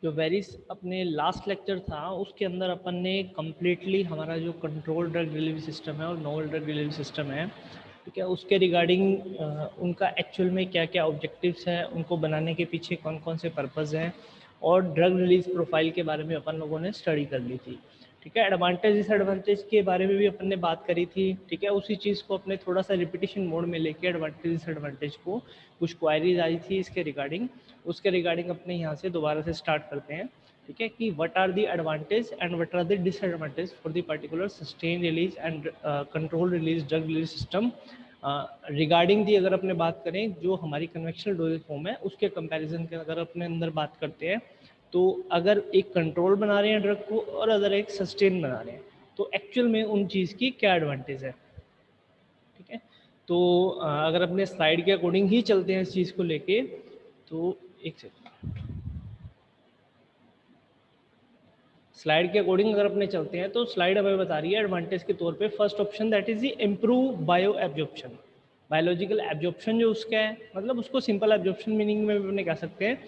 जो वेरी अपने last lecture था उसके अंदर अपन ने कम्प्लीटली हमारा जो कंट्रोल ड्रग डिलीवरी सिस्टम है और नोवल ड्रग डिलीवरी सिस्टम है, ठीक है, उसके रिगार्डिंग उनका एक्चुअल में क्या क्या ऑब्जेक्टिव्स हैं, उनको बनाने के पीछे कौन कौन से पर्पज़ हैं, और ड्रग रिलीज प्रोफाइल के बारे में अपन लोगों ने स्टडी कर ली थी। ठीक है, एडवांटेज डिसएडवांटेज के बारे में भी अपन ने बात करी थी। ठीक है, उसी चीज़ को अपने थोड़ा सा रिपीटिशन मोड में लेके एडवांटेज डिसएडवांटेज को, कुछ क्वायरीज आई थी इसके रिगार्डिंग, उसके रिगार्डिंग अपने यहाँ से दोबारा से स्टार्ट करते हैं। ठीक है, कि what are the advantage and what are the disadvantage for the particular sustain release and control release drug release system regarding the. अगर अपने बात करें जो हमारी कन्वेक्शनल डोजेज फॉर्म है उसके कंपैरिजन के अगर अपने अंदर बात करते हैं, तो अगर एक कंट्रोल बना रहे हैं ड्रग को और अगर एक सस्टेन बना रहे हैं, तो एक्चुअल में उन चीज़ की क्या एडवांटेज है। ठीक है, तो अगर अपने स्लाइड के अकॉर्डिंग ही चलते हैं इस चीज़ को लेके, तो एक सेकंड, स्लाइड के अकॉर्डिंग अगर अपने चलते हैं तो स्लाइड हमें बता रही है एडवांटेज के तौर पे first option that is the improve bio absorption. Biological absorption जो उसका है, मतलब उसको सिंपल एब्जॉर्प्शन मीनिंग में भी अपने कह सकते हैं,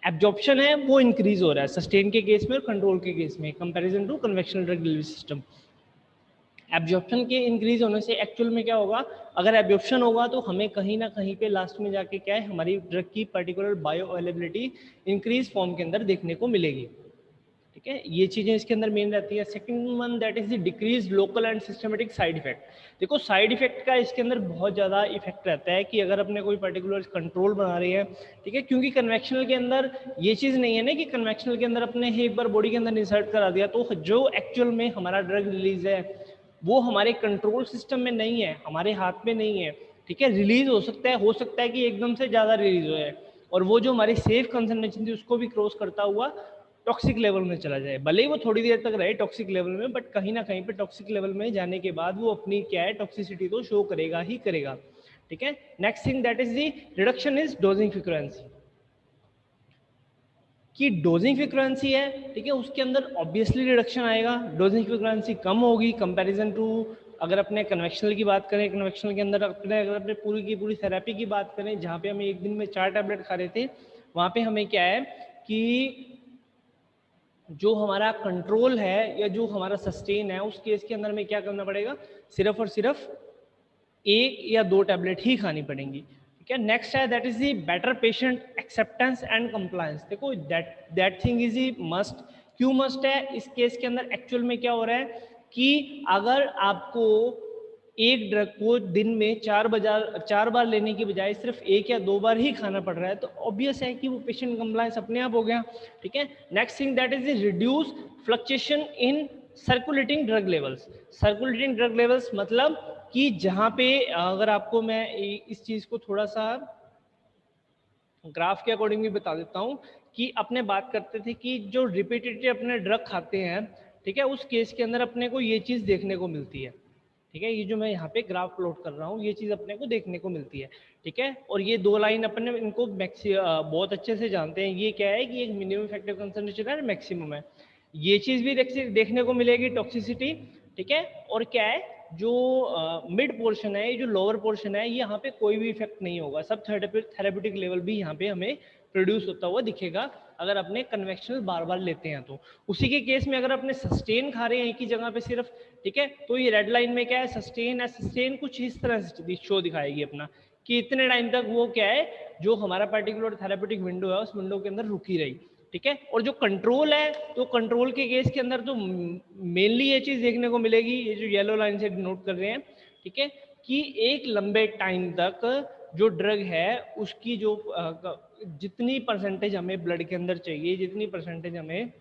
एब्जॉर्प्शन है वो इंक्रीज हो रहा है सस्टेन के केस में और कंट्रोल के केस में comparison to convectional drug delivery system. Absorption के इंक्रीज होने से एक्चुअल में क्या होगा, अगर एब्जॉर्प्शन होगा तो हमें कहीं ना कहीं पे लास्ट में जाके क्या है, हमारी ड्रग की particular bio availability increase form के अंदर देखने को मिलेगी। ठीक है, ये चीजें इसके अंदर मेन रहती है। Second one that is the decrease local and systematic side effect. देखो साइड इफेक्ट का इसके अंदर बहुत ज्यादा इफेक्ट रहता है कि अगर अपने कोई पर्टिकुलर कंट्रोल बना रही है, ठीक है, क्योंकि कन्वेक्शनल के अंदर ये चीज नहीं है ना कि कन्वेक्शनल के अंदर अपने एक बार बॉडी के अंदर इंसर्ट करा दिया तो जो एक्चुअल में हमारा ड्रग रिलीज है वो हमारे कंट्रोल सिस्टम में नहीं है, हमारे हाथ में नहीं है। ठीक है, रिलीज हो सकता है कि एकदम से ज्यादा रिलीज हो जाए और वो जो हमारी सेफ कंसंट्रेशन थी उसको भी क्रॉस करता हुआ टॉक्सिक लेवल में चला जाए, भले ही वो थोड़ी देर तक रहे टॉक्सिक लेवल में, बट कहीं ना कहीं पे टॉक्सिक लेवल में जाने के बाद वो अपनी क्या है टॉक्सिसिटी तो शो करेगा ही करेगा। ठीक है, next thing that is the reduction is dosing frequency. कि डोजिंग फ्रीक्वेंसी है, ठीक है, उसके अंदर ऑब्वियसली रिडक्शन आएगा, डोजिंग फ्रीक्वेंसी कम होगी कंपैरिजन टू, अगर अपने कन्वेक्शनल की बात करें, कन्वेक्शनल के अंदर अपने अगर अपने पूरी की पूरी थेरेपी की बात करें जहाँ पे हम एक दिन में 4 टैबलेट खा रहे थे, वहाँ पे हमें क्या है कि जो हमारा कंट्रोल है या जो हमारा सस्टेन है उस केस के अंदर में क्या करना पड़ेगा, सिर्फ और सिर्फ 1 या 2 टैबलेट ही खानी पड़ेंगी। ठीक है, नेक्स्ट है that is the better patient acceptance and compliance. देखो that thing is a must. क्यों मस्ट है इस केस के अंदर, एक्चुअल में क्या हो रहा है कि अगर आपको एक ड्रग को दिन में 4 बार लेने की बजाय सिर्फ 1 या 2 बार ही खाना पड़ रहा है, तो ऑब्वियस है कि वो पेशेंट कंप्लायंस अपने आप हो गया। ठीक है, next thing that is reduce fluctuation in circulating drug levels. Circulating drug levels मतलब कि जहां पे अगर आपको मैं इस चीज को थोड़ा सा ग्राफ के अकॉर्डिंग भी बता देता हूं कि अपने बात करते थे कि जो रिपीटेटिव अपने ड्रग खाते हैं, ठीक है, उस केस के अंदर अपने को ये चीज देखने को मिलती है। ठीक है, ये जो मैं यहाँ पे ग्राफ प्लॉट कर रहा हूँ ये चीज अपने को देखने को मिलती है। ठीक है, और ये 2 लाइन अपने इनको बहुत अच्छे से जानते हैं, ये क्या है कि एक मिनिमम इफेक्टिव कंसंट्रेशन है, मैक्सिमम है। ये चीज भी देखने को मिलेगी टॉक्सिसिटी। ठीक है, और क्या है जो मिड पोर्शन है, जो लोअर पोर्शन है, यहाँ पे कोई भी इफेक्ट नहीं होगा, सब थेरेप्यूटिक लेवल भी यहाँ पे हमें प्रोड्यूस होता हुआ दिखेगा अगर अपने कन्वेक्शनल बार बार लेते हैं तो। उसी के केस में अगर अपने सस्टेन खा रहे हैं एक ही जगह पे सिर्फ, ठीक है, तो ये रेड लाइन में क्या है सस्टेन है, सस्टेन कुछ इस तरह से शो दिखाएगी अपना कि इतने टाइम तक वो क्या है जो हमारा पर्टिकुलर थेरेप्यूटिक विंडो है उस विंडो के अंदर रुकी रही। ठीक है, और जो कंट्रोल है तो कंट्रोल के केस के अंदर तो मेनली ये चीज देखने को मिलेगी, ये जो येलो लाइन से नोट कर रहे हैं, ठीक है, कि एक लंबे टाइम तक जो ड्रग है उसकी जो जितनी परसेंटेज हमें ब्लड के अंदर चाहिए, जितनी परसेंटेज हमें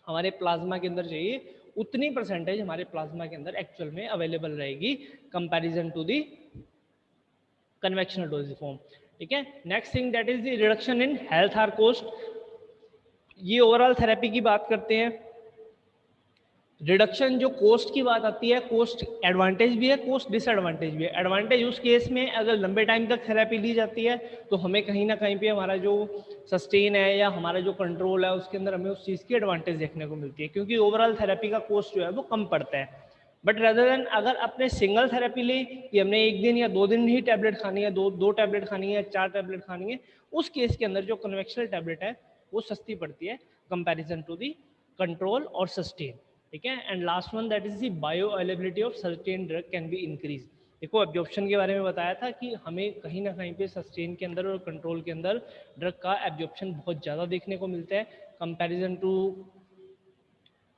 हमारे प्लाज्मा के अंदर चाहिए, उतनी परसेंटेज हमारे प्लाज्मा के अंदर एक्चुअल में अवेलेबल रहेगी comparison to the convectional dosages form. ठीक है, next thing that is the reduction in health are cost. ये ओवरऑल थेरेपी की बात करते हैं। रिडक्शन जो कॉस्ट की बात आती है, कॉस्ट एडवांटेज भी है, कॉस्ट डिसएडवांटेज भी है। एडवांटेज उस केस में अगर लंबे टाइम तक थेरेपी ली जाती है तो हमें कहीं ना कहीं पे हमारा जो सस्टेन है या हमारा जो कंट्रोल है उसके अंदर हमें उस चीज़ की एडवांटेज देखने को मिलती है, क्योंकि ओवरऑल थेरेपी का कॉस्ट जो है वो कम पड़ता है। बट रेदर देन अगर अपने सिंगल थेरेपी ले कि हमने एक दिन या 2 दिन ही टैबलेट खानी है, दो टैबलेट खानी है, 4 टैबलेट खानी है, उस केस के अंदर जो कन्वेक्शनल टैबलेट है वो सस्ती पड़ती है कंपैरिजन टू दी कंट्रोल और सस्टेन, ठीक है। And last one that is the bio availability of certain drug can be increase. देखो एब्जॉर्प्शन के बारे में बताया था कि हमें कहीं ना कहीं पे सस्टेन के अंदर और कंट्रोल के अंदर ड्रग का एब्जॉर्प्शन बहुत ज़्यादा देखने को मिलता है comparison to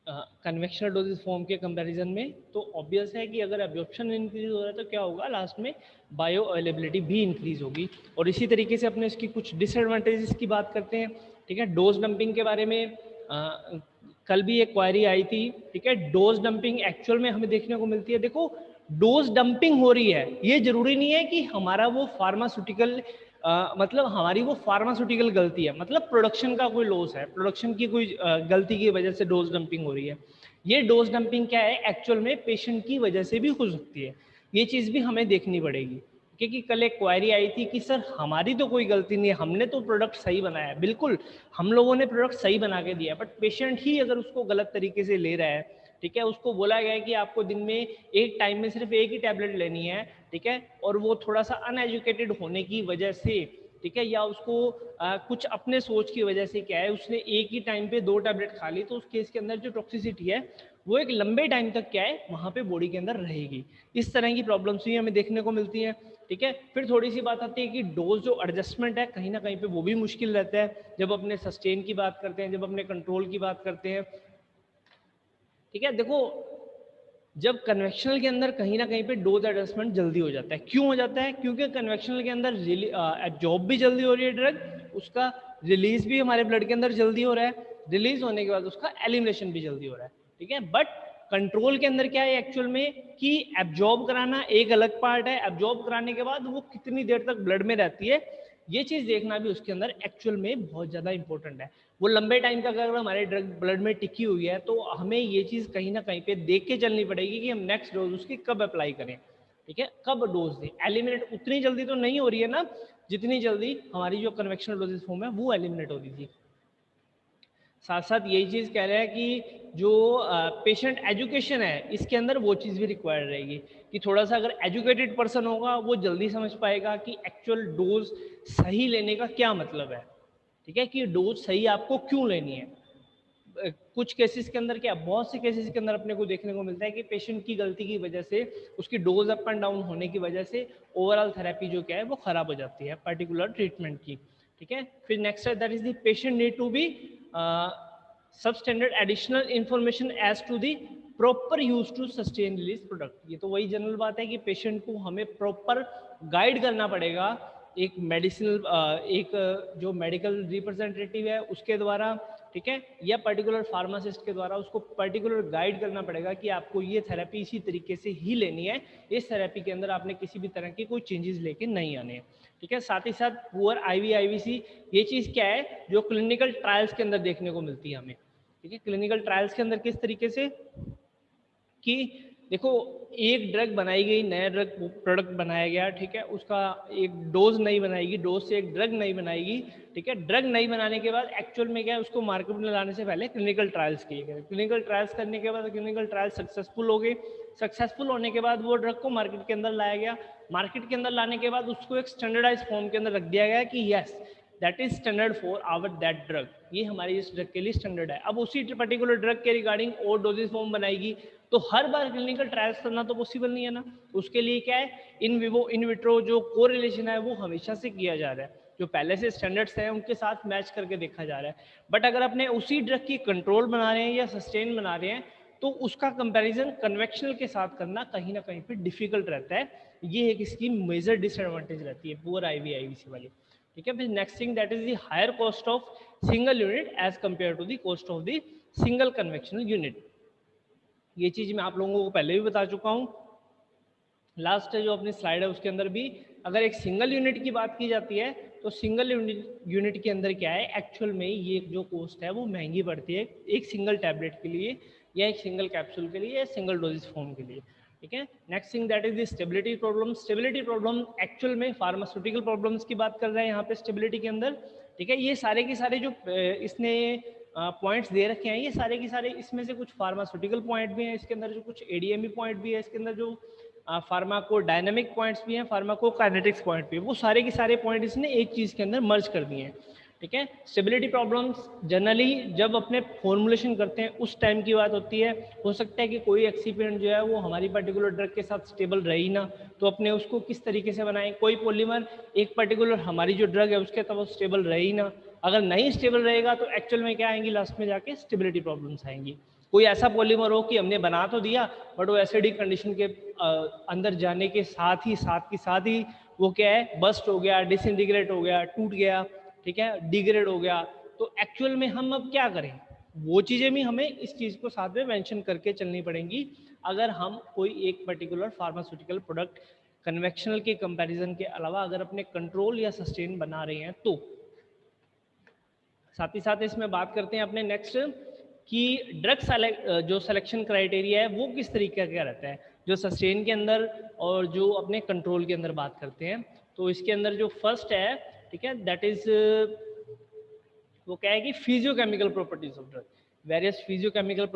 convectional dosages form के कंपैरिजन में। तो ऑब्वियस है कि अगर एब्जॉर्प्शन इंक्रीज हो रहा है तो क्या होगा, लास्ट में बायो अवेलेबिलिटी भी इंक्रीज होगी। और इसी तरीके से अपने इसकी कुछ डिसएडवांटेजेस की बात करते हैं, ठीक है। डोज डंपिंग के बारे में कल भी एक क्वायरी आई थी, ठीक है। डोज डंपिंग एक्चुअल में हमें देखने को मिलती है। देखो डोज डंपिंग हो रही है, ये जरूरी नहीं है कि हमारा वो फार्मास्यूटिकल मतलब हमारी वो फार्मास्यूटिकल गलती है, मतलब प्रोडक्शन का कोई लॉस है, प्रोडक्शन की कोई गलती की वजह से डोज डंपिंग हो रही है। ये डोज डंपिंग क्या है, एक्चुअल में पेशेंट की वजह से भी हो सकती है। ये चीज़ भी हमें देखनी पड़ेगी, क्योंकि कल एक क्वायरी आई थी कि सर हमारी तो कोई गलती नहीं है, हमने तो प्रोडक्ट सही बनाया है। बिल्कुल हम लोगों ने प्रोडक्ट सही बना के दिया है, बट पेशेंट ही अगर उसको गलत तरीके से ले रहा है, ठीक है। उसको बोला गया है कि आपको दिन में एक टाइम में सिर्फ एक ही टैबलेट लेनी है, ठीक है। और वो थोड़ा सा अनएजुकेटेड होने की वजह से, ठीक है, या उसको कुछ अपने सोच की वजह से क्या है, उसने एक ही टाइम पे 2 टैबलेट खा ली, तो उस केस के अंदर जो टॉक्सिसिटी है वो एक लंबे टाइम तक क्या है वहाँ पे बॉडी के अंदर रहेगी। इस तरह की प्रॉब्लम्स भी हमें देखने को मिलती हैं, ठीक है। फिर थोड़ी सी बात आती है कि डोज जो एडजस्टमेंट है कहीं ना कहीं पे वो भी मुश्किल रहता है जब अपने सस्टेन की बात करते हैं, जब अपने कंट्रोल की बात करते हैं, ठीक है। देखो जब कन्वेक्शनल के अंदर कहीं ना कहीं पे डोज एडजस्टमेंट जल्दी हो जाता है। क्यों हो जाता है? क्योंकि कन्वेक्शनल के अंदर एब्जॉर्ब भी जल्दी हो रही है ड्रग, उसका रिलीज भी हमारे ब्लड के अंदर जल्दी हो रहा है, रिलीज होने के बाद उसका एलिमिनेशन भी जल्दी हो रहा है, ठीक है। बट कंट्रोल के अंदर क्या है एक्चुअल में कि एब्जॉर्ब कराना एक अलग पार्ट है, एब्जॉर्ब कराने के बाद वो कितनी देर तक ब्लड में रहती है, ये चीज देखना भी उसके अंदर एक्चुअल में बहुत ज्यादा इंपॉर्टेंट है। वो लंबे टाइम तक अगर हमारे ड्रग ब्लड में टिकी हुई है तो हमें ये चीज़ कहीं ना कहीं पे देख के चलनी पड़ेगी कि हम नेक्स्ट डोज उसकी कब अप्लाई करें, ठीक है, कब डोज दें। एलिमिनेट उतनी जल्दी तो नहीं हो रही है ना जितनी जल्दी हमारी जो कन्वेक्शनल डोजेज फॉर्म है वो एलिमिनेट हो रही थी। साथ साथ यही चीज़ कह रहे हैं कि जो पेशेंट एजुकेशन है इसके अंदर वो चीज़ भी रिक्वायर्ड रहेगी कि थोड़ा सा अगर एजुकेटेड पर्सन होगा वो जल्दी समझ पाएगा कि एक्चुअल डोज सही लेने का क्या मतलब है, ठीक है, कि डोज सही आपको क्यों लेनी है। कुछ केसेस के अंदर क्या, बहुत से केसेस के अंदर अपने को देखने को मिलता है कि पेशेंट की गलती की वजह से, उसकी डोज अप एंड डाउन होने की वजह से ओवरऑल थेरेपी जो क्या है वो खराब हो जाती है पर्टिकुलर ट्रीटमेंट की, ठीक है। फिर नेक्स्ट है that is the patient need to be substandard additional information as to the proper use to sustain release product. ये तो वही जनरल बात है कि पेशेंट को हमें प्रॉपर गाइड करना पड़ेगा एक मेडिसिनल एक जो मेडिकल रिप्रेजेंटेटिव है उसके द्वारा, ठीक है, या पर्टिकुलर फार्मासिस्ट के द्वारा उसको पर्टिकुलर गाइड करना पड़ेगा कि आपको ये थेरेपी इसी तरीके से ही लेनी है, इस थेरेपी के अंदर आपने किसी भी तरह के कोई चेंजेस लेके नहीं आने हैं, ठीक है। साथ ही साथ पुअर आईवी आईवीसी, ये चीज़ क्या है जो क्लिनिकल ट्रायल्स के अंदर देखने को मिलती है हमें, ठीक है। क्लिनिकल ट्रायल्स के अंदर किस तरीके से कि देखो एक ड्रग बनाई गई, नया ड्रग प्रोडक्ट बनाया गया, ठीक है, उसका एक डोज नहीं बनाएगी, डोज से एक ड्रग नहीं बनाएगी, ठीक है। ड्रग नहीं बनाने के बाद एक्चुअल में क्या है उसको मार्केट में लाने से पहले क्लिनिकल ट्रायल्स किए गए, क्लिनिकल ट्रायल्स करने के बाद क्लिनिकल ट्रायल सक्सेसफुल हो गए, सक्सेसफुल होने के बाद वो ड्रग को मार्केट के अंदर लाया गया, मार्केट के अंदर लाने के बाद उसको एक स्टैंडर्डाइज फॉर्म के अंदर रख दिया गया कि yes that is standard for our that drug, ये हमारी इस ड्रग के लिए स्टैंडर्ड है। अब उसी पर्टिकुलर ड्रग के रिगार्डिंग और डोजेज फॉर्म बनाएगी, तो हर बार क्लिनिकल ट्रायल्स करना तो पॉसिबल नहीं है ना। उसके लिए क्या है इन विवो इन विट्रो जो कोरिलेशन है वो हमेशा से किया जा रहा है, जो पहले से स्टैंडर्ड्स हैं उनके साथ मैच करके देखा जा रहा है। बट अगर अपने उसी ड्रग की कंट्रोल बना रहे हैं या सस्टेन बना रहे हैं तो उसका कंपैरिजन कन्वेक्शनल के साथ करना कहीं ना कहीं पे डिफिकल्ट रहता है। ये एक इसकी मेजर डिसएडवांटेज रहती है पुअर आईवी आईवीसी वाली, ठीक है। फिर next thing that is the higher cost of single unit as compare to the cost of the single convectional unit. ये चीज मैं आप लोगों को पहले भी बता चुका हूँ, लास्ट जो अपनी स्लाइड है उसके अंदर भी अगर एक सिंगल यूनिट की बात की जाती है तो सिंगल यूनिट के अंदर क्या है एक्चुअल में ये जो कॉस्ट है वो महंगी पड़ती है एक सिंगल टैबलेट के लिए या एक सिंगल कैप्सूल के लिए या सिंगल डोजेज फॉर्म के लिए, ठीक है। Next thing that is the stability problem. Stability problem actual में फार्मास्यूटिकल प्रॉब्लम्स की बात कर रहे हैं यहाँ पे स्टेबिलिटी के अंदर, ठीक है। ये सारे के सारे जो इसने पॉइंट्स दे रखे हैं ये सारे के सारे इसमें से कुछ फार्मास्यूटिकल पॉइंट भी हैं इसके अंदर, जो कुछ एडीएमई पॉइंट भी है इसके अंदर, जो फार्माको डायनामिक पॉइंट्स भी हैं, फार्माको काइनेटिक्स पॉइंट भी है, वो सारे के सारे पॉइंट इसने एक चीज़ के अंदर मर्ज कर दिए हैं, ठीक है। स्टेबिलिटी प्रॉब्लम्स जनरली जब अपने फॉर्मुलेशन करते हैं उस टाइम की बात होती है। हो सकता है कि कोई एक्सिपिएंट जो है वो हमारी पर्टिकुलर ड्रग के साथ स्टेबल रहे ही ना, तो अपने उसको किस तरीके से बनाएं। कोई पॉलीमर एक पर्टिकुलर हमारी जो ड्रग है उसके तब स्टेबल रहे ही ना, अगर नहीं स्टेबल रहेगा तो एक्चुअल में क्या आएंगी, लास्ट में जाके स्टेबिलिटी प्रॉब्लम्स आएंगी। कोई ऐसा पॉलीमर हो कि हमने बना तो दिया बट वो एसिडिक कंडीशन के अंदर जाने के साथ ही वो क्या है, बस्ट हो गया, डिसइंटीग्रेट हो गया, टूट गया, ठीक है, डिग्रेड हो गया। तो एक्चुअल में हम अब क्या करें, वो चीजें भी हमें इस चीज को साथ में मेंशन करके चलनी पड़ेंगी अगर हम कोई एक पर्टिकुलर फार्मास्यूटिकल प्रोडक्ट कन्वेक्शनल के कंपैरिजन के अलावा अगर अपने कंट्रोल या सस्टेन बना रहे हैं तो। साथ ही साथ इसमें बात करते हैं अपने नेक्स्ट कि ड्रग जो सिलेक्शन क्राइटेरिया है वो किस तरीके का रहता है, जो सस्टेन के अंदर और जो अपने कंट्रोल के अंदर बात करते हैं। तो इसके अंदर जो फर्स्ट है, ठीक है, दैट इज वो क्या है कि physiochemical properties of drug. Various physiochemical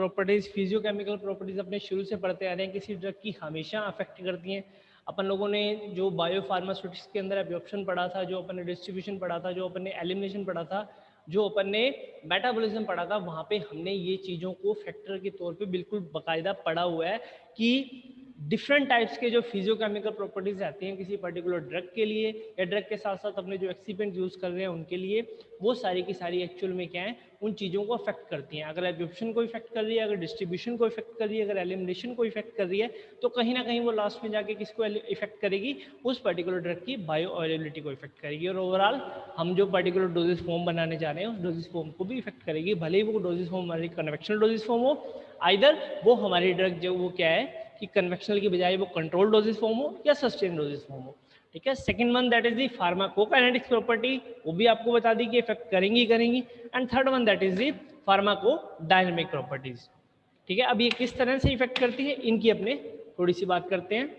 properties अपने शुरू से पढ़ते आ रहे हैं, किसी ड्रग की हमेशा अफेक्ट करती हैं। अपन लोगों ने जो बायो फार्मास्यूटिक्स के अंदर एब्जॉर्प्शन पढ़ा था, जो अपन ने डिस्ट्रीब्यूशन पढ़ा था, जो अपन ने एलिमिनेशन पढ़ा था, जो अपन ने मेटाबॉलिज्म पढ़ा था, वहाँ पे हमने ये चीज़ों को फैक्टर के तौर पे बिल्कुल बाकायदा पढ़ा हुआ है कि डिफरेंट टाइप्स के जो फिजियोकेमिकल प्रॉपर्टीज आती हैं किसी पर्टिकुलर ड्रग के लिए या ड्रग के साथ साथ अपने जो एक्सीपेंट यूज कर रहे हैं उनके लिए, वो सारी की सारी एक्चुअल में क्या है, उन चीज़ों को अफेक्ट करती हैं। अगर एब्जॉर्प्शन को इफेक्ट कर रही है, अगर डिस्ट्रीब्यूशन को इफेक्ट कर रही है, अगर एलिमिनेशन को इफेक्ट कर रही है, तो कहीं ना कहीं वो लास्ट में जाके किसको इफेक्ट करेगी, उस पर्टिकुलर ड्रग की बायो अवेलेबिलिटी को इफेक्ट करेगी और ओवरऑल हम जो पर्टिकुलर डोजेस फॉर्म बनाने जा रहे हैं उस डोजेस फॉर्म को भी इफेक्ट करेगी, भले ही वो डोजेस फॉर्म हमारी कन्वेक्शनल डोजेस फॉर्म हो, आइदर वो हमारी ड्रग जो वो क्या है कि कन्वेक्शनल की बजाय वो कंट्रोल डोजेस फॉर्म हो या सस्टेन डोजेस फॉर्म हो। ठीक है। Second one that is the pharmacokinetics property, वो भी आपको बता दी कि इफेक्ट करेंगी करेंगी। And third one that is the pharmacodynamic properties. ठीक है। अब ये किस तरह से इफेक्ट करती है इनकी अपने थोड़ी सी बात करते हैं।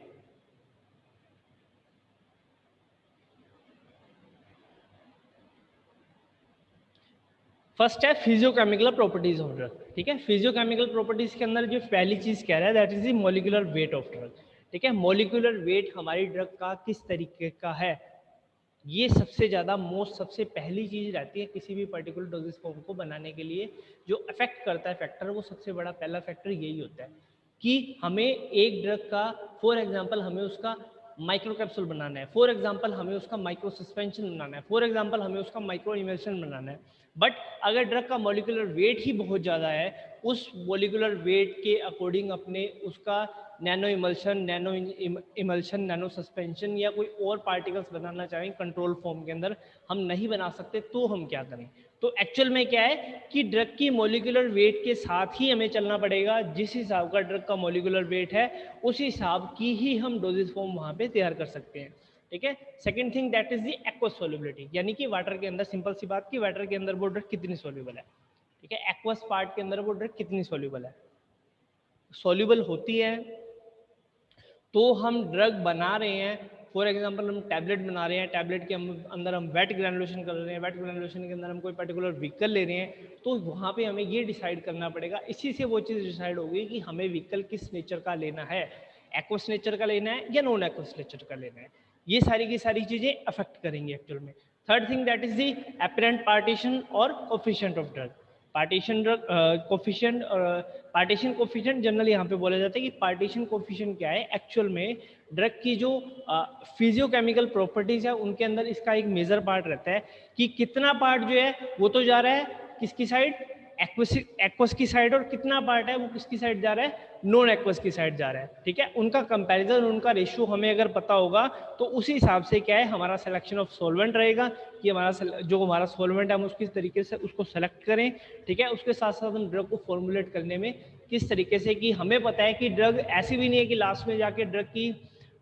फर्स्ट है फिजियोकेमिकल प्रॉपर्टीज ऑफ ड्रग। ठीक है। फिजियोकेमिकल प्रॉपर्टीज के अंदर जो पहली चीज कह रहा है that is the molecular weight of drug. ठीक है। मॉलिक्यूलर वेट हमारी ड्रग का किस तरीके का है, ये सबसे ज्यादा सबसे पहली चीज रहती है किसी भी पर्टिकुलर डोजेस फॉर्म को बनाने के लिए। जो अफेक्ट करता है फैक्टर, वो सबसे बड़ा पहला फैक्टर यही होता है कि हमें एक ड्रग का, फॉर एग्जांपल हमें उसका माइक्रो कैप्सूल बनाना है, फॉर एग्जांपल हमें उसका माइक्रो सस्पेंशन बनाना है, फॉर एग्जांपल हमें उसका माइक्रो इमल्शन बनाना है। बट अगर ड्रग का मॉलिक्यूलर वेट ही बहुत ज़्यादा है, उस मॉलिक्यूलर वेट के अकॉर्डिंग अपने उसका नैनो इमल्शन, नैनो सस्पेंशन या कोई और पार्टिकल्स बनाना चाहें कंट्रोल फॉर्म के अंदर, हम नहीं बना सकते, तो हम क्या करें। तो एक्चुअल में क्या है कि ड्रग की मॉलिक्यूलर वेट के साथ ही हमें चलना पड़ेगा, जिस हिसाब का ड्रग का मॉलिक्यूलर वेट है उस हिसाब की ही हम डोजेस फॉर्म वहाँ पे तैयार कर सकते हैं। ठीक है। Second thing that is the aqueous solubility, यानी कि वाटर के अंदर, सिंपल सी बात कि वाटर के अंदर वो ड्रग कितनी सोल्यूबल है। ठीक है। एक्वस पार्ट के अंदर वो ड्रग कितनी सोल्यूबल है, सोल्यूबल होती है तो हम ड्रग बना रहे हैं। फॉर एग्जांपल हम टैबलेट बना रहे हैं, टैबलेट के अंदर हम वेट ग्रैनुलेशन कर रहे हैं, वेट ग्रैनुलेशन के अंदर हम कोई पर्टिकुलर व्हीकल ले रहे हैं, तो वहाँ पे हमें ये डिसाइड करना पड़ेगा, इसी से वो चीज़ डिसाइड होगी कि हमें व्हीकल किस नेचर का लेना है, एक्वस नेचर का लेना है या नॉन एक्वस नेचर का लेना है। ये सारी की सारी चीज़ें अफेक्ट करेंगी एक्चुअल में। Third thing that is the apparent partition और coefficient of drug. Partition drug coefficient, partition coefficient generally यहाँ पे बोला जाता है कि पार्टीशन कोफिशिएंट क्या है, एक्चुअल में ड्रग की जो फिजियोकेमिकल प्रॉपर्टीज है उनके अंदर इसका एक मेजर पार्ट रहता है कि कितना पार्ट जो है वो तो जा रहा है किसकी साइड, एक्वस की साइड, और कितना पार्ट है वो किसकी साइड जा रहा है, नॉन एक्वस की साइड जा रहा है। ठीक है। उनका कंपैरिजन, उनका रेशियो हमें अगर पता होगा तो उसी हिसाब से क्या है हमारा सिलेक्शन ऑफ सॉल्वेंट रहेगा कि हमारा सॉल्वेंट है हम उसकी तरीके से उसको सेलेक्ट करें। ठीक है। उसके साथ साथ हम ड्रग को फॉर्मुलेट करने में किस तरीके से, कि हमें पता है कि ड्रग ऐसी भी नहीं है कि लास्ट में जाके ड्रग की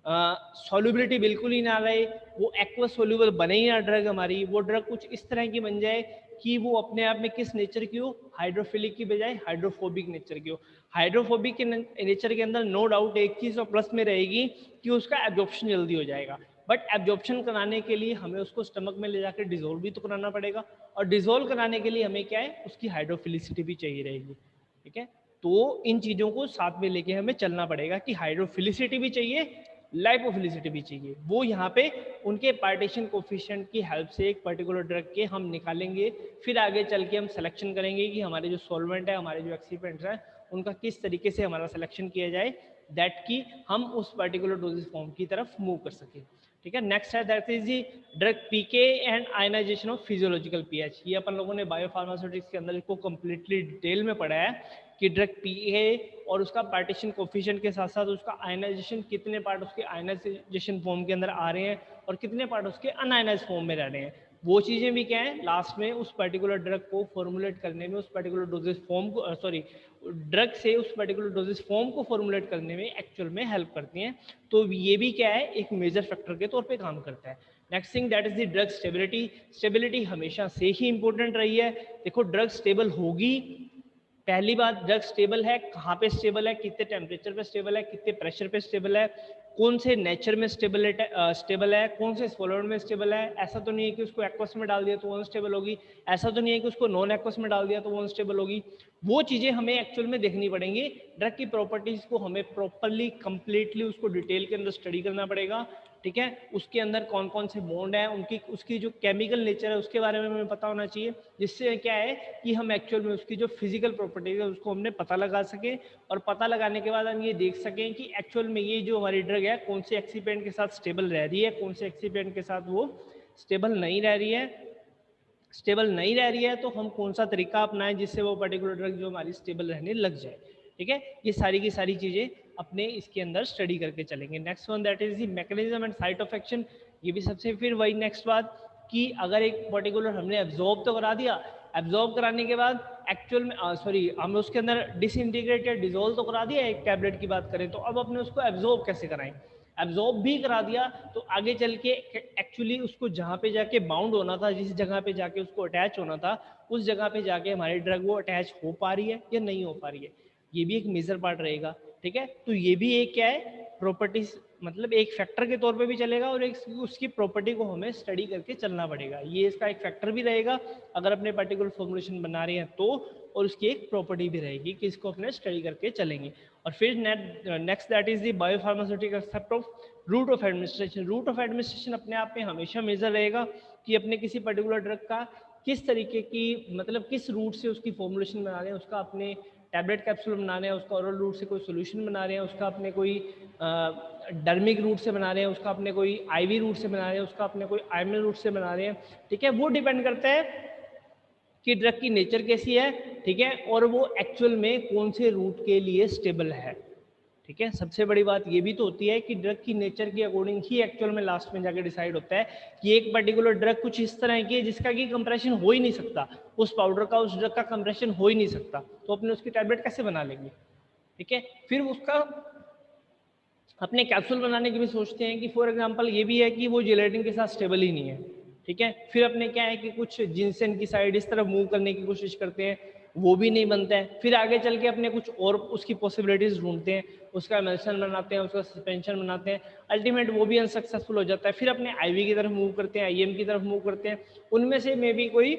सॉल्युबिलिटी बिल्कुल ही ना रहे, वो एक्वस सोल्यूबल बने ही ना ड्रग हमारी, वो ड्रग कुछ इस तरह की बन जाए कि वो अपने आप में किस नेचर की हो, हाइड्रोफिलिक की बजाय हाइड्रोफोबिक नेचर की हो। हाइड्रोफोबिक के नेचर के अंदर नो डाउट एक चीज और प्लस में रहेगी कि उसका एब्जॉर्प्शन जल्दी हो जाएगा, बट एब्जॉर्प्शन कराने के लिए हमें उसको स्टमक में ले जाकर डिजोल्व भी तो कराना पड़ेगा, और डिजोल्व कराने के लिए हमें क्या है, उसकी हाइड्रोफिलिसिटी भी चाहिए रहेगी। ठीक है। तो इन चीजों को साथ में लेके हमें चलना पड़ेगा कि हाइड्रोफिलिसिटी भी चाहिए लाइपोफिलिसिटी भी चाहिए। वो यहाँ पे उनके पार्टीशन कोफिशिएंट की हेल्प से एक पर्टिकुलर ड्रग के हम निकालेंगे, फिर आगे चल के हम सिलेक्शन करेंगे कि हमारे जो सॉल्वेंट है, हमारे जो एक्सिपेंट्स हैं, उनका किस तरीके से हमारा सिलेक्शन किया जाए दैट कि हम उस पर्टिकुलर डोजेज फॉर्म की तरफ मूव कर सकें। ठीक है, नेक्स्ट है that is the drug pK and ionisation of physiological pH. ये अपन लोगों ने बायोफार्मास्यूटिक्स के अंदर इसको कंप्लीटली डिटेल में पढ़ा है कि ड्रग पीके और उसका पार्टीशन कोफिशिएंट के साथ साथ उसका आयनाइजेशन, कितने पार्ट उसके आयनाइजेशन फॉर्म के अंदर आ रहे हैं और कितने पार्ट उसके अनआयनाइज फॉर्म में रह रहे हैं। वो चीज़ें भी क्या है लास्ट में उस पर्टिकुलर ड्रग को फॉर्मुलेट करने में, उस पर्टिकुलर डोजेज फॉर्म को सॉरी ड्रग से उस पर्टिकुलर डोजेज फॉर्म को फॉर्मुलेट करने में एक्चुअल में हेल्प करती हैं। तो ये भी क्या है एक मेजर फैक्टर के तौर पे काम करता है। Next thing that is the drug stability. Stability हमेशा से ही इंपॉर्टेंट रही है। देखो ड्रग स्टेबल होगी, पहली बात ड्रग स्टेबल है, कहाँ पे स्टेबल है, कितने टेम्परेचर पे स्टेबल है, कितने प्रेशर पे स्टेबल है, कौन से नेचर में स्टेबल है, कौन से सॉल्वेंट में स्टेबल है। ऐसा तो नहीं है कि उसको एक्वस में डाल दिया तो वो अनस्टेबल होगी, ऐसा तो नहीं है कि उसको नॉन एक्वस में डाल दिया तो वो अनस्टेबल होगी। वो चीज़ें हमें एक्चुअल में देखनी पड़ेंगी। ड्रग की प्रॉपर्टीज़ को हमें प्रॉपरली कंप्लीटली उसको डिटेल के अंदर स्टडी करना पड़ेगा। ठीक है, उसके अंदर कौन कौन से बॉन्ड है, उनकी उसकी जो केमिकल नेचर है उसके बारे में हमें पता होना चाहिए, जिससे क्या है कि हम एक्चुअल में उसकी जो फिजिकल प्रॉपर्टीज है उसको हमने पता लगा सकें, और पता लगाने के बाद हम ये देख सकें कि एक्चुअल में ये जो हमारी ड्रग है कौन से एक्सीपेंट के साथ स्टेबल रह रही है, कौन से एक्सीपेंट के साथ वो स्टेबल नहीं रह रही है। स्टेबल नहीं रह रही है तो हम कौन सा तरीका अपनाएं जिससे वो पर्टिकुलर ड्रग जो हमारी स्टेबल रहने लग जाए। ठीक है, ये सारी की सारी चीज़ें अपने इसके अंदर स्टडी करके चलेंगे। Next one that is the mechanism and site of action. ये भी सबसे फिर वही नेक्स्ट बात कि अगर एक पर्टिकुलर हमने एब्जॉर्ब तो करा दिया, एब्जॉर्ब कराने के बाद एक्चुअल में हम उसके अंदर डिसइंटीग्रेटेड डिजोल्व तो करा दिया, एक टैबलेट की बात करें तो अब अपने उसको एब्जॉर्ब कैसे कराएं। एब्जॉर्ब भी करा दिया तो आगे चल के एक्चुअली उसको जहाँ पे जाके बाउंड होना था, जिस जगह पे जाके उसको अटैच होना था, उस जगह पे जाके हमारी ड्रग वो अटैच हो पा रही है या नहीं हो पा रही है, ये भी एक मेजर पार्ट रहेगा। ठीक है, तो ये भी एक क्या है प्रॉपर्टीज, मतलब एक फैक्टर के तौर पे भी चलेगा और एक उसकी प्रॉपर्टी को हमें स्टडी करके चलना पड़ेगा। ये इसका एक फैक्टर भी रहेगा अगर अपने पर्टिकुलर फॉर्मुलेशन बना रहे हैं तो, और उसकी एक प्रॉपर्टी भी रहेगी कि इसको अपने स्टडी करके चलेंगे। और फिर next that is the biopharmaceutical concept of route of administration. Route of administration अपने आप में हमेशा मेजर रहेगा कि अपने किसी पर्टिकुलर ड्रग का किस तरीके की, मतलब किस रूट से उसकी फॉर्मुलेशन बना रहे हैं, उसका अपने टैबलेट कैप्सूल बना रहे हैं, उसका ओरल रूट से कोई सोल्यूशन बना रहे हैं, उसका अपने कोई डर्मिक रूट से बना रहे हैं, उसका अपने कोई आईवी रूट से बना रहे हैं, उसका अपने कोई आयमल रूट से बना रहे हैं। ठीक है, वो डिपेंड करता है कि ड्रग की नेचर कैसी है। ठीक है, और वो एक्चुअल में कौन से रूट के लिए स्टेबल है। ठीक है, सबसे बड़ी बात ये भी तो होती है कि ड्रग की नेचर के अकॉर्डिंग ही एक्चुअल में लास्ट में जाके डिसाइड होता है कि एक पर्टिकुलर ड्रग कुछ इस तरह की है जिसका कि कंप्रेशन हो ही नहीं सकता, उस पाउडर का उस ड्रग का कंप्रेशन हो ही नहीं सकता, तो अपने उसकी टैबलेट कैसे बना लेंगे। ठीक है, फिर उसका अपने कैप्सूल बनाने की भी सोचते हैं कि फॉर एग्जांपल ये भी है कि वो जेलेटिन के साथ स्टेबल ही नहीं है। ठीक है, फिर अपने क्या है कि कुछ जिनसेन की साइड इस तरफ मूव करने की कोशिश करते हैं, वो भी नहीं बनता है। फिर आगे चल के अपने कुछ और उसकी पॉसिबिलिटीज ढूंढते हैं, उसका एमल्शन बनाते हैं, उसका सस्पेंशन बनाते हैं, अल्टीमेट वो भी अनसक्सेसफुल हो जाता है। फिर अपने आईवी की तरफ मूव करते हैं, आईएम की तरफ मूव करते हैं, उनमें से मे भी कोई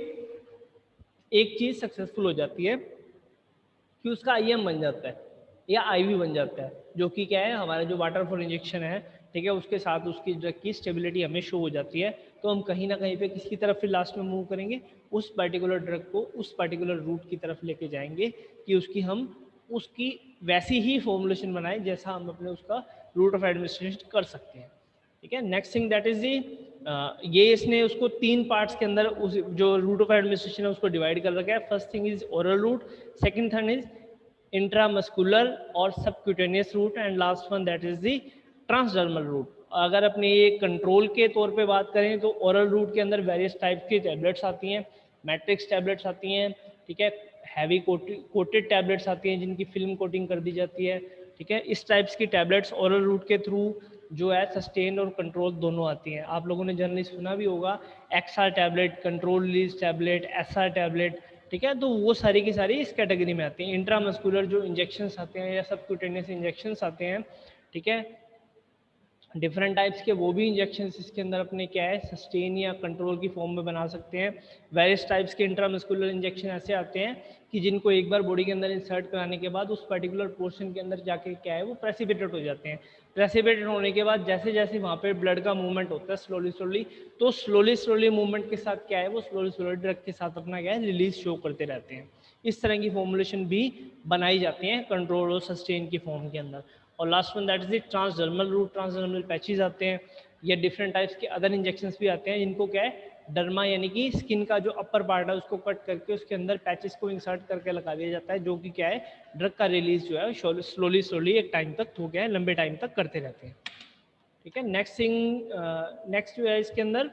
एक चीज सक्सेसफुल हो जाती है कि उसका आईएम बन जाता है या आईवी बन जाता है, जो कि क्या है हमारा जो वाटरफॉल इंजेक्शन है। ठीक है, उसके साथ उसकी ड्रग की स्टेबिलिटी हमें शो हो जाती है, तो हम कहीं ना कहीं पे किसकी तरफ फिर लास्ट में मूव करेंगे, उस पर्टिकुलर ड्रग को उस पर्टिकुलर रूट की तरफ लेके जाएंगे कि उसकी हम उसकी वैसी ही फॉर्मुलेशन बनाएं जैसा हम अपने उसका रूट ऑफ एडमिनिस्ट्रेशन कर सकते हैं। ठीक है, नेक्स्ट थिंग दैट इज दी ये इसने उसको 3 पार्ट्स के अंदर उस जो रूट ऑफ एडमिनिस्ट्रेशन है उसको डिवाइड कर रखा है। First thing is oral route, second thing is intramuscular और subcutaneous route, and last one that is the transdermal route. अगर अपने ये कंट्रोल के तौर पे बात करें तो ओरल रूट के अंदर वेरियस टाइप की टैबलेट्स आती हैं, मैट्रिक्स टैबलेट्स आती हैं। ठीक है, हैवी कोटेड टैबलेट्स आती हैं जिनकी फिल्म कोटिंग कर दी जाती है। ठीक है, इस टाइप्स की टैबलेट्स ओरल रूट के थ्रू जो है सस्टेन और कंट्रोल दोनों आती हैं। आप लोगों ने जनरली सुना भी होगा XR tablet, control release tablet, SR tablet. ठीक है, तो वो सारी की सारी इस कैटेगरी में आती हैं। इंट्रामस्कुलर जो इंजेक्शंस आते हैं या सबक्यूटेनियस इंजेक्शंस आते हैं, ठीक है, डिफरेंट टाइप्स के वो भी इंजेक्शन इसके अंदर अपने क्या है सस्टेन या कंट्रोल की फॉर्म में बना सकते हैं। वेरियस टाइप्स के इंट्रामस्कुलर इंजेक्शन ऐसे आते हैं कि जिनको एक बार बॉडी के अंदर इंसर्ट कराने के बाद उस पर्टिकुलर पोर्शन के अंदर जाके क्या है वो प्रेसिपिटेट हो जाते हैं। प्रेसिपिटेट होने के बाद जैसे जैसे वहाँ पे ब्लड का मूवमेंट होता है स्लोली स्लोली, तो स्लोली स्लोली मूवमेंट के साथ क्या है वो स्लोली स्लोली ड्रग के साथ अपना क्या है रिलीज शो करते रहते हैं। इस तरह की फॉर्मुलेशन भी बनाई जाती हैं कंट्रोल और सस्टेन की फॉर्म के अंदर। और last one that is the transdermal route, transdermal patches आते हैं या डिफरेंट टाइप्स के अदर इंजेक्शंस भी आते हैं जिनको क्या है डर्मा यानी कि स्किन का जो अपर पार्ट है उसको कट करके उसके अंदर पैचेस को इंसर्ट करके लगा दिया जाता है, जो कि क्या है ड्रग का रिलीज जो है स्लोली स्लोली एक टाइम तक हो गया है लंबे टाइम तक करते रहते हैं। ठीक है, नेक्स्ट थिंग नेक्स्ट जो है इसके अंदर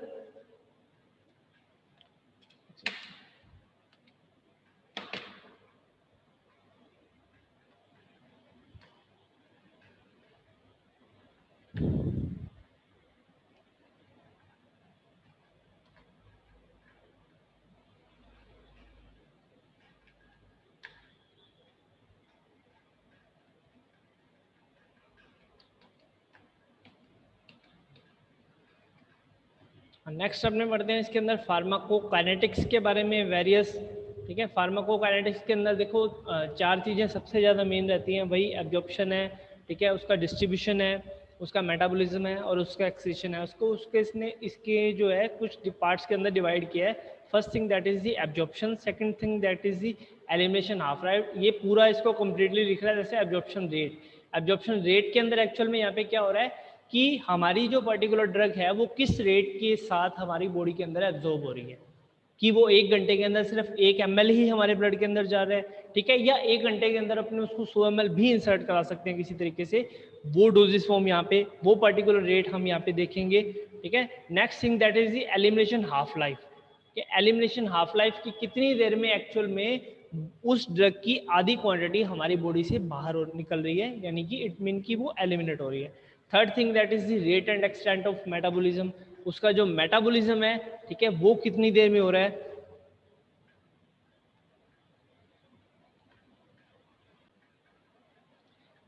नेक्स्ट अपने पढ़ते हैं इसके अंदर फार्माकोकाइनेटिक्स के बारे में वेरियस। ठीक है, फार्माकोकाइनेटिक्स के अंदर देखो चार चीज़ें सबसे ज़्यादा मेन रहती हैं, वही एब्जॉर्प्शन है, ठीक है, उसका डिस्ट्रीब्यूशन है, उसका मेटाबॉलिज्म है और उसका एक्सक्रीशन है। उसके इसने इसके जो है कुछ पार्ट्स के अंदर डिवाइड किया है। First thing that is the absorption, second thing that is the elimination half life. ये पूरा इसको कम्प्लीटली लिख रहा है जैसे एब्जॉर्प्शन रेट। एब्जॉर्प्शन रेट के अंदर एक्चुअल में यहाँ पे क्या हो रहा है कि हमारी जो पर्टिकुलर ड्रग है वो किस रेट के साथ हमारी बॉडी के अंदर एब्जॉर्ब हो रही है, कि वो 1 घंटे के अंदर सिर्फ 1 ml ही हमारे ब्लड के अंदर जा रहा है, ठीक है, या 1 घंटे के अंदर अपने उसको 100 ml भी इंसर्ट करा सकते हैं किसी तरीके से। वो डोजेस फॉर्म यहाँ पे वो पर्टिकुलर रेट हम यहाँ पे देखेंगे। ठीक है, next thing that is the elimination half life. Elimination half life की कितनी देर में एक्चुअल में उस ड्रग की आधी क्वांटिटी हमारी बॉडी से बाहर निकल रही है, यानी कि इट मीन कि वो एलिमिनेट हो रही है। Third thing that is the rate and extent of metabolism, उसका जो मेटाबॉलिज्म है, ठीक है, वो कितनी देर में हो रहा है।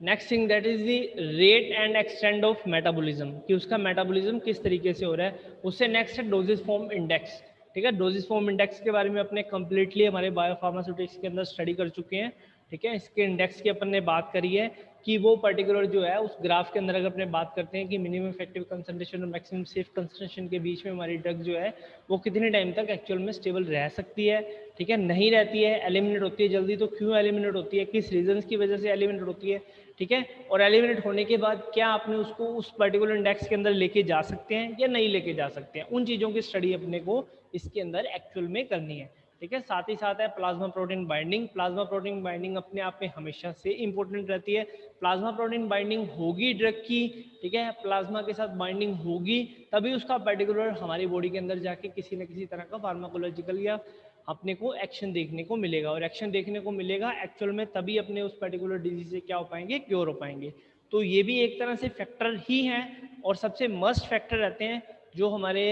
Next thing that is the rate and extent of metabolism, कि उसका मेटाबॉलिज्म किस तरीके से हो रहा है। उससे नेक्स्ट है डोजेस फॉर्म इंडेक्स। ठीक है, डोजेस फॉर्म इंडेक्स के बारे में अपने कंप्लीटली हमारे बायोफार्मास्यूटिक्स के अंदर स्टडी कर चुके हैं। ठीक है, इसके इंडेक्स की अपन ने बात करी है कि वो पर्टिकुलर जो है उस ग्राफ के अंदर अगर अपने बात करते हैं कि मिनिमम इफेक्टिव कंसंट्रेशन और मैक्सिमम सेफ कंसंट्रेशन के बीच में हमारी ड्रग जो है वो कितने टाइम तक एक्चुअल में स्टेबल रह सकती है। ठीक है, नहीं रहती है, एलिमिनेट होती है जल्दी, तो क्यों एलिमिनेट होती है, किस रीजंस की वजह से एलिमिनेट होती है। ठीक है, और एलिमिनेट होने के बाद क्या आपने उसको उस पर्टिकुलर इंडेक्स के अंदर लेके जा सकते हैं या नहीं लेके जा सकते हैं, उन चीज़ों की स्टडी अपने को इसके अंदर एक्चुअल में करनी है। ठीक है, साथ ही साथ है plasma protein binding. Plasma protein binding अपने आप में हमेशा से इंपॉर्टेंट रहती है। प्लाज्मा प्रोटीन बाइंडिंग होगी ड्रग की, ठीक है, प्लाज्मा के साथ बाइंडिंग होगी तभी उसका पर्टिकुलर हमारी बॉडी के अंदर जाके किसी न किसी तरह का फार्माकोलॉजिकल या अपने को एक्शन देखने को मिलेगा, और एक्शन देखने को मिलेगा एक्चुअल में तभी अपने उस पर्टिकुलर डिजीज से क्या हो पाएंगे, क्योर हो पाएंगे। तो ये भी एक तरह से फैक्टर ही हैं और सबसे मस्ट फैक्टर रहते हैं जो हमारे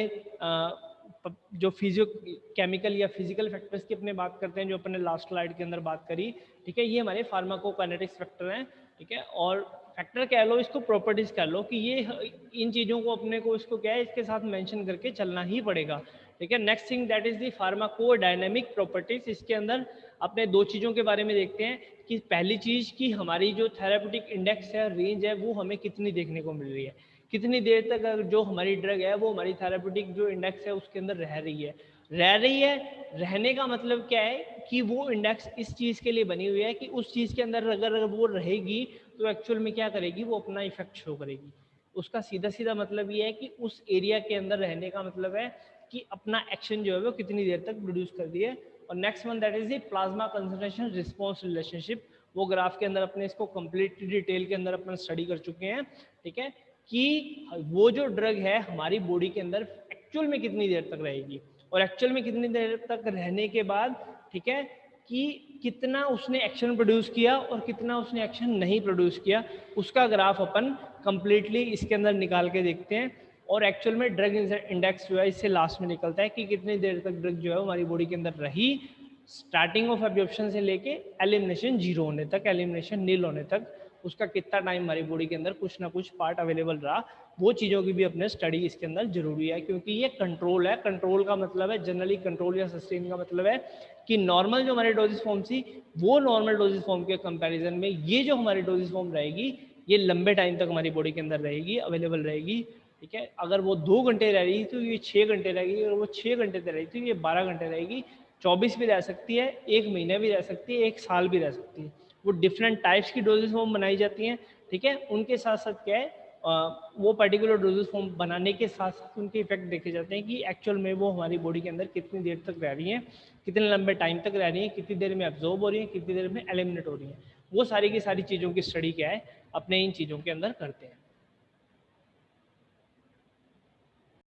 जो फिजियो केमिकल या फिजिकल फैक्टर्स की अपने बात करते हैं, जो अपने लास्ट स्लाइड के अंदर बात करी। ठीक है, ये हमारे फार्माकोकाइनेटिक्स फैक्टर हैं। ठीक है, और फैक्टर कह लो इसको, प्रॉपर्टीज कह लो, कि ये इन चीज़ों को अपने को इसको क्या है इसके साथ मेंशन करके चलना ही पड़ेगा। ठीक है, next thing that is the pharmacodynamic properties. इसके अंदर अपने दो चीज़ों के बारे में देखते हैं कि पहली चीज़ कि हमारी जो थेराप्यूटिक इंडेक्स है, रेंज है, वो हमें कितनी देखने को मिल रही है, कितनी देर तक अगर जो हमारी ड्रग है वो हमारी थेराप्यूटिक जो इंडेक्स है उसके अंदर रह रही है। रहने का मतलब क्या है कि वो इंडेक्स इस चीज़ के लिए बनी हुई है कि उस चीज़ के अंदर अगर वो रहेगी तो एक्चुअल में क्या करेगी, वो अपना इफेक्ट शो करेगी। उसका सीधा सीधा मतलब ये है कि उस एरिया के अंदर रहने का मतलब है कि अपना एक्शन जो है वो कितनी देर तक प्रोड्यूस कर दिए। और next one that is the plasma concentration response relationship. वो ग्राफ के अंदर अपने इसको कंप्लीट डिटेल के अंदर अपना स्टडी कर चुके हैं। ठीक है, कि वो जो ड्रग है हमारी बॉडी के अंदर एक्चुअल में कितनी देर तक रहेगी, और एक्चुअल में कितनी देर तक रहने के बाद, ठीक है, कि कितना उसने एक्शन प्रोड्यूस किया और कितना उसने एक्शन नहीं प्रोड्यूस किया, उसका ग्राफ अपन कंप्लीटली इसके अंदर निकाल के देखते हैं। और एक्चुअल में ड्रग इंडेक्स जो है इससे लास्ट में निकलता है कि कितनी देर तक ड्रग जो है हमारी बॉडी के अंदर रही, स्टार्टिंग ऑफ एब्जॉर्प्शन से लेके एलिमिनेशन जीरो होने तक, एलिमिनेशन नील होने तक। उसका कितना टाइम हमारी बॉडी के अंदर कुछ ना कुछ पार्ट अवेलेबल रहा, वो चीज़ों की भी अपने स्टडी इसके अंदर जरूरी है, क्योंकि ये कंट्रोल है। कंट्रोल का मतलब है जनरली, कंट्रोल या सस्टेन का मतलब है कि नॉर्मल जो हमारी डोजेस फॉर्म थी वो नॉर्मल डोजेस फॉर्म के कंपैरिजन में ये जो हमारी डोजेस फॉर्म रहेगी ये लंबे टाइम तक हमारी बॉडी के अंदर रहेगी, अवेलेबल रहेगी। ठीक है, अगर वो 2 घंटे रह रही तो ये 6 घंटे रहेगी, अगर वो 6 घंटे रह रही तो ये 12 घंटे रहेगी, 24 भी रह सकती है, 1 महीने भी रह सकती है, 1 साल भी रह सकती है। वो डिफरेंट टाइप्स की डोजेस फॉर्म बनाई जाती हैं। ठीक है, उनके साथ साथ क्या है, वो पर्टिकुलर डोजेस फॉर्म बनाने के साथ साथ उनके इफेक्ट देखे जाते हैं कि एक्चुअल में वो हमारी बॉडी के अंदर कितनी देर तक रह रही हैं, कितने लंबे टाइम तक रह रही हैं, कितनी देर में एब्जॉर्ब हो रही हैं, कितनी देर में एलिमिनेट हो रही हैं। वो सारी की सारी चीज़ों की स्टडी क्या है अपने इन चीज़ों के अंदर करते हैं।